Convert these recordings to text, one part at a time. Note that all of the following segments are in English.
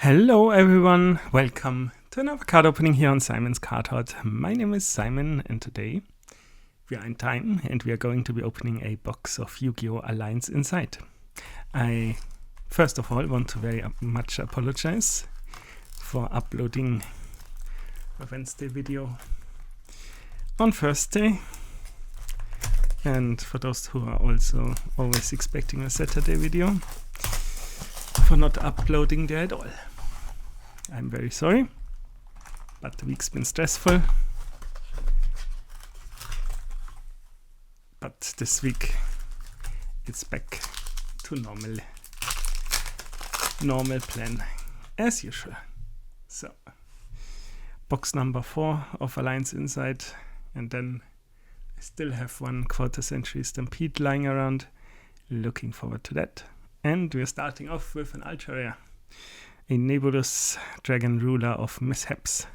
Hello everyone, welcome to another card opening here on Simon's Card Hut. My name is Simon and today we are in time and we are going to be opening a box of YuGiOh Alliance Inside. I first of all want to very much apologize for uploading a Wednesday video on Thursday, and for those who are also always expecting a Saturday video, for not uploading there at all. I'm very sorry, but the week's been stressful. But this week it's back to normal plan as usual. So, box number 4 of Alliance Inside, and then I still have one quarter century Stampede lying around. Looking forward to that. And we're starting off with an ultra rare, a nebulous dragon ruler of mishaps.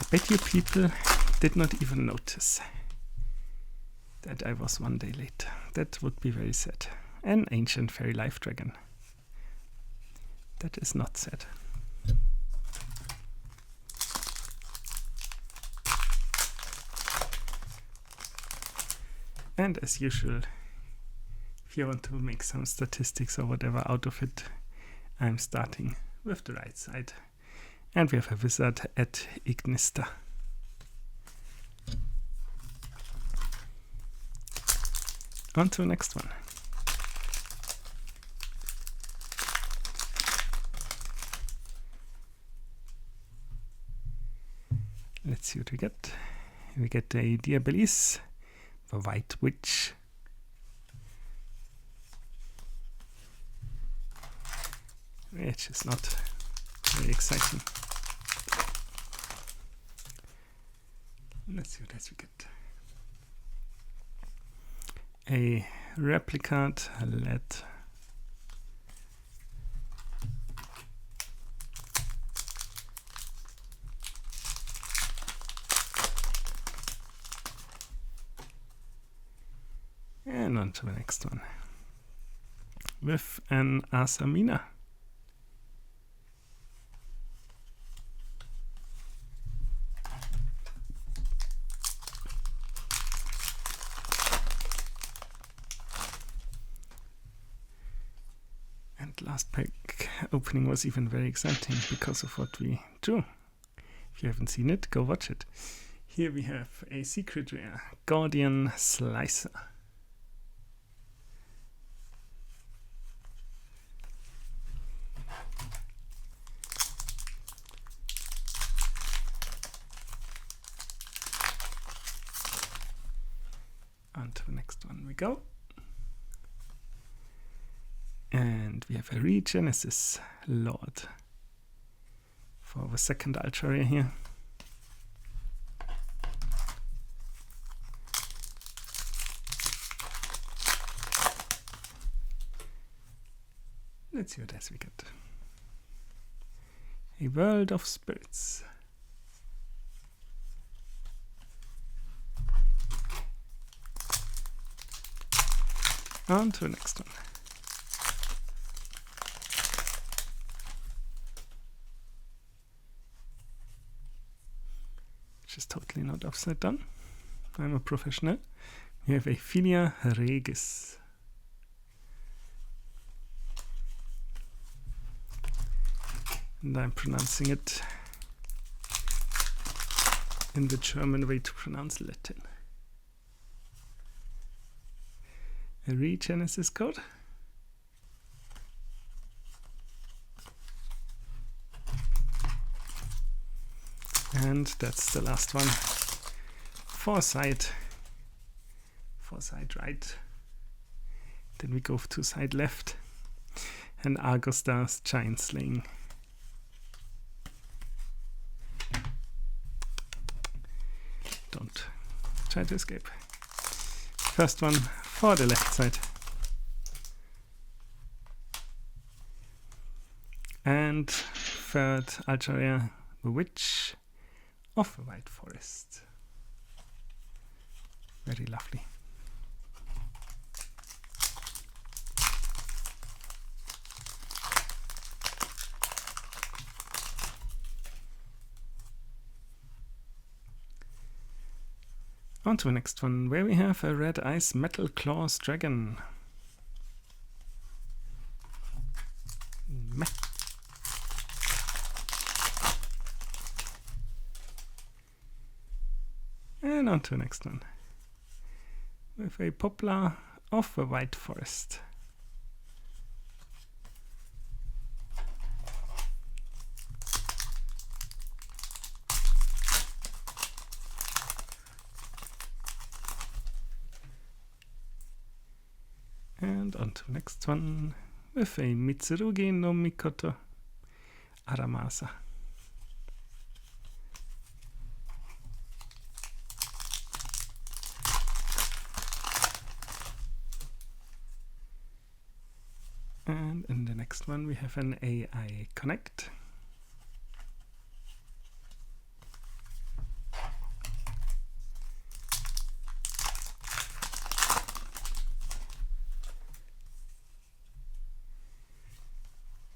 I bet you people did not even notice that I was one day late. That would be very sad. An ancient fairy life dragon. That is not sad. And as usual, if you want to make some statistics or whatever out of it, I'm starting with the right side. And we have a wizard at Ignista. On to the next one. Let's see what we get. We get a Diabelis, the White Witch. Which is not very exciting. Let's see what else we get. A Replicant LED. And on to the next one. With an Asamina. And last pack opening was even very exciting because of what we drew. If you haven't seen it, go watch it. Here we have a secret rare, Guardian Slicer. On to the next one we go. And we have a Regenesis Lord for the second ultra rare here. Let's see what else we get. A World of Spirits. On to the next one. Which is totally not upside down. I'm a professional. We have a Filia Regis. And I'm pronouncing it in the German way to pronounce Latin. A Regenesis code. And that's the last one. Foresight right. Then we go to side left. And Argostar's Giant Slaying. Don't try to escape. First one for the left side. And third ultra rare, the Witch of the White Forest. Very lovely. On to the next one, where we have a red ice metal claws dragon. Meh. And on to the next one, with a poplar of the white forest. And on to the next one, with a Mitsurugi no Mikoto Aramasa. And in the next one we have an AI Connect.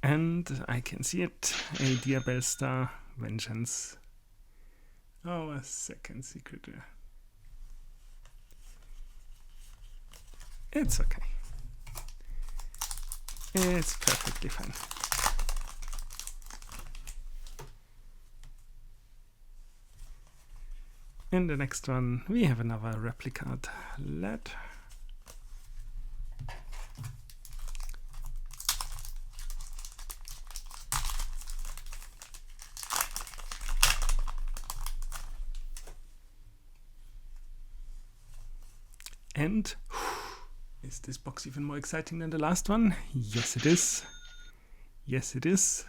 And I can see it, a Dear Bellstar Vengeance. Oh, a second secret there. It's okay. It's perfectly fine. In the next one, we have another replica LED. And is this box even more exciting than the last one? Yes, it is. Yes, it is.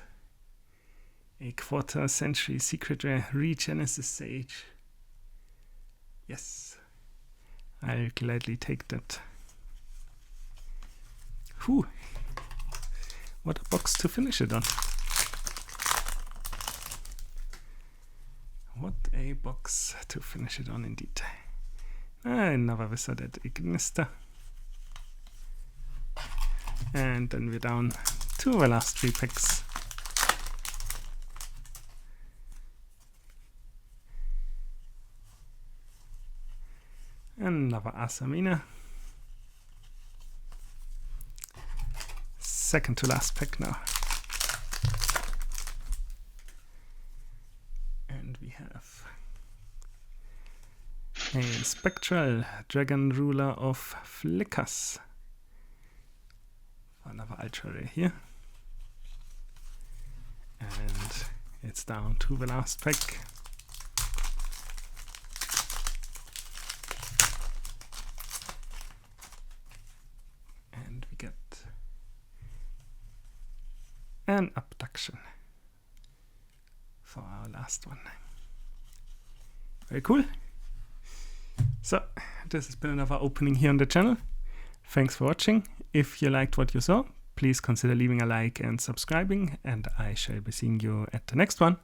A quarter-century secret rare Regenesis Sage. Yes, I'll gladly take that. Whew. What a box to finish it on. What a box to finish it on indeed. Another Wizarded Ignister. And then we're down to the last 3 packs. Another Asamina. Second to last pack now. And we have a Spectral Dragon Ruler of Flickers. Another ultra rare here. And it's down to the last pack. And we get an abduction for our last one. Very cool. So, this has been another opening here on the channel. Thanks for watching. If you liked what you saw, please consider leaving a like and subscribing, and I shall be seeing you at the next one.